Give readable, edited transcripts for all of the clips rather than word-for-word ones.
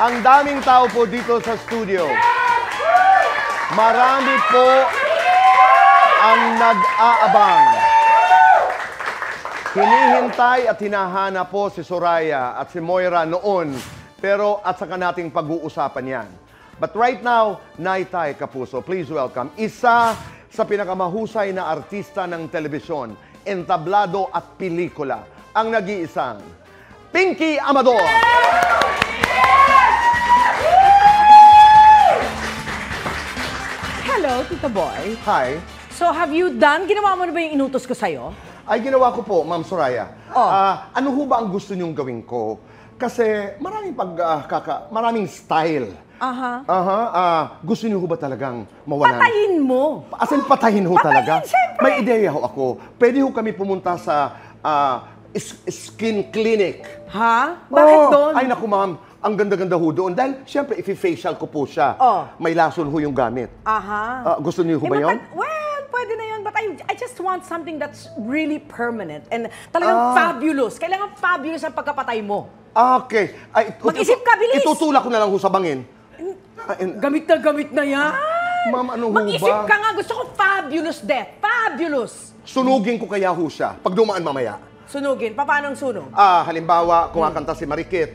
Ang daming tao po dito sa studio. Marami po ang nag-aabang. Hinihintay at hinahanap po si Soraya at si Moira noon. Pero at saka nating pag-uusapan yan. But right now, Naytay Kapuso, please welcome isa sa pinakamahusay na artista ng telebisyon, entablado at pelikula, ang nag-iisang Pinky Amador. Hello, Tito Boy. Hi. So, have you done? Ginawa mo na ba yung inutos ko sa'yo? Ay, ginawa ko po, Ma'am Soraya. Oh. Ano ho ba ang gusto niyong gawin ko? Kasi maraming style. Gusto niyo ho ba talagang mawalan? Patayin mo! As in, patayin ho talaga? Siyempre! May ideya ho ako. Pwede ho kami pumunta sa skin clinic. Ha? Bakit doon? Ay, naku ma'am, ang ganda-ganda ho doon. Dahil, siyempre, i-facial ko po siya. Oh. May lason ho yung gamit. Gusto niyo ho ba yun? Well, pwede na yun. But I just want something that's really permanent. And talagang fabulous. Kailangan fabulous ang pagkapatay mo. Okay. Mag-isip ka, bilis! Itutulak ko na lang ho sa bangin. Gamit na yan. Ma'am, ano ho ba? Mag-isip ka nga. Gusto ko fabulous death. Fabulous. Sunugin ko kaya ho siya pag dumaan mamaya. Sunugin? Paano ang sunog? Halimbawa, kumakanta si Marikit.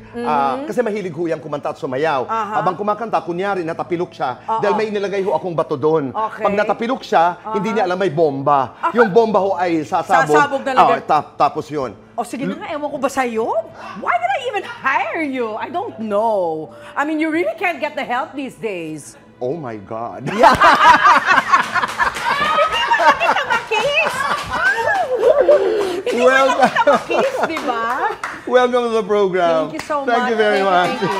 Kasi mahilig ho yung kumanta at sumayaw. Habang kumakanta, kunyari, natapilok siya. Dahil may inilagay ho akong bato doon. Okay. Pag natapilok siya, hindi niya alam may bomba. Yung bomba ho ay sasabog. Sasabog talaga. Tapos yun. O sige na nga, ewan ko ba sa'yo? Why did I even hire you? I don't know. I mean, you really can't get the help these days. Oh my God. Hindi mo kita makis! Hindi mo kita makis, di ba? Welcome to the program. Thank you so much. Thank you very much. Thank you.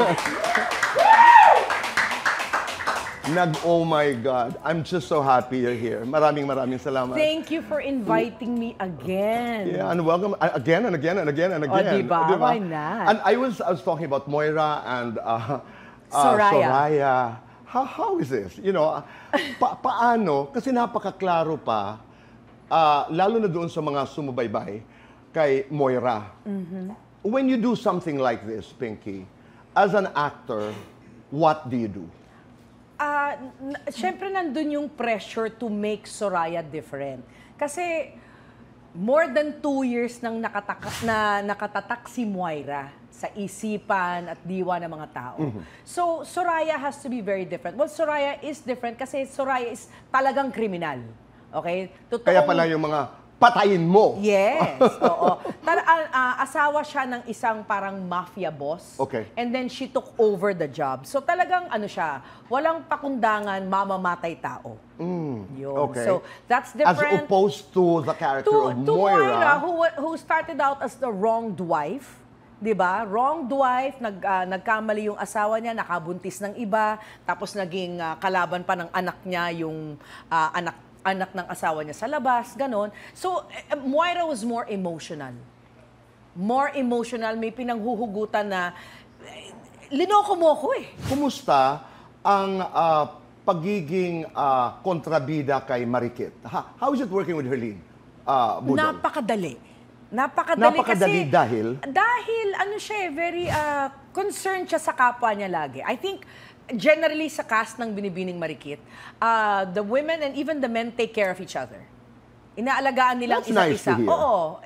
Oh my God. I'm just so happy you're here. Maraming salamat. Thank you for inviting me again. Yeah, and welcome again and again and again and again. Diba? Why not? And I was talking about Moira and Soraya. How is this? You know, paano? Kasi napakaklaro pa, lalo na doon sa mga sumubaybay kay Moira. When you do something like this, Pinky, as an actor, what do you do? Siyempre nandun yung pressure to make Soraya different. Kasi more than 2 years nang nakatatak si Moira sa isipan at diwa ng mga tao. So, Soraya has to be very different. Well, Soraya is different kasi Soraya is talagang kriminal. Okay? Kaya pala yung mga patayin mo. Yes, oo. Asawa siya ng isang parang mafia boss. Okay. And then she took over the job. So talagang ano siya, walang pakundangan, mamamatay tao. Yun. Okay. So that's different. As opposed to the character of Moira, who started out as the wronged wife. Diba? Wronged wife, nagkamali yung asawa niya, nakabuntis ng iba, tapos naging kalaban pa ng anak niya, yung anak ng asawa niya sa labas, ganon. So, Moira was more emotional. More emotional, may pinanghuhugutan na, linoko mo ko eh. Kumusta ang pagiging kontrabida kay Marikit? How is it working with Herlene Budol? Napakadali kasi, dahil ano siya, very concerned siya sa kapwa niya lagi. I think, generally sa cast ng Binibining Marikit, the women and even the men take care of each other. Inaalagaan nilang isa't isa. Oo.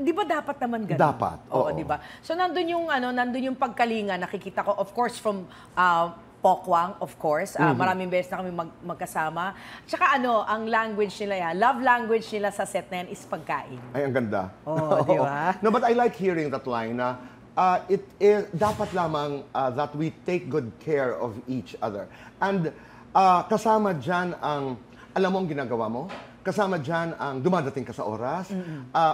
Di ba dapat naman ganun? Dapat. Oo, di ba? So nandun yung pagkalinga, nakikita ko, of course, from Pokwang, of course. Maraming beses na kami magkasama. Tsaka ang language nila, love language nila sa set na yan is pagkain. Ay, ang ganda. Oo, di ba? No, but I like hearing that line na dapat lamang that we take good care of each other. And kasama dyan ang, alam mo ang ginagawa mo? Kasama dyan ang dumadating ka sa oras,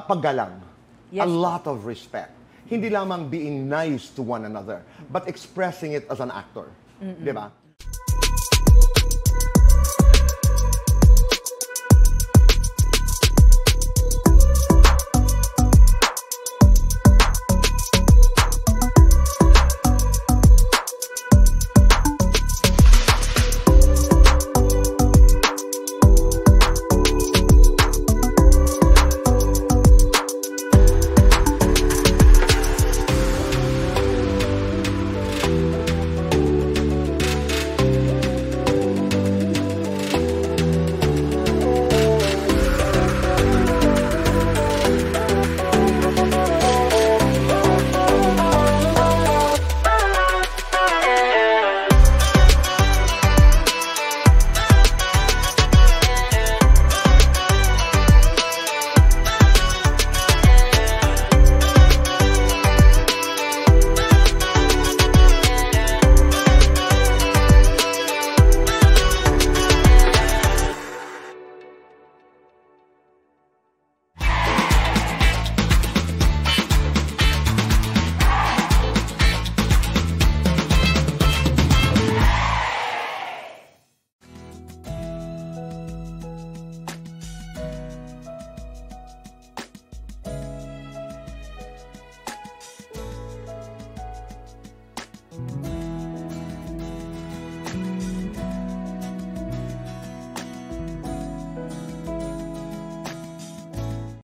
paggalang. Yes. A lot of respect. Hindi lamang being nice to one another, but expressing it as an actor. Di ba?